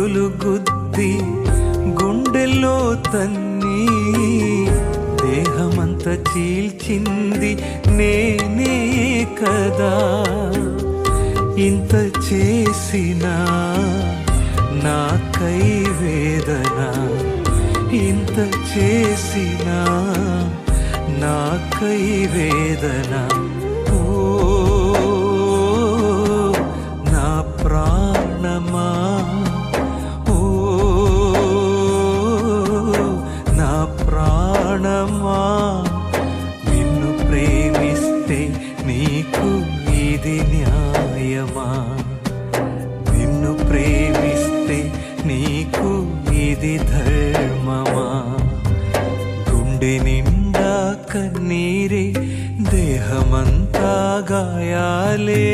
పిడుగులు గుద్ది గుండెల్లో తన్ని దేహమంత చీల్చింది నేనే కదా. ఇంత చేసినా నాకై వేదన, ఇంత చేసినా నాకై వేదన. ఓ నా ప్రాణమా, ఓ నా ప్రాణమా, నిన్ను ప్రేమిస్తే నీకు ఇది న్యాయమా? నిన్ను ప్రేమిస్తే నీకు ఇది ధర్మమా? గుండె నిండా కన్నీరే, దేహమంతా గాయాలే.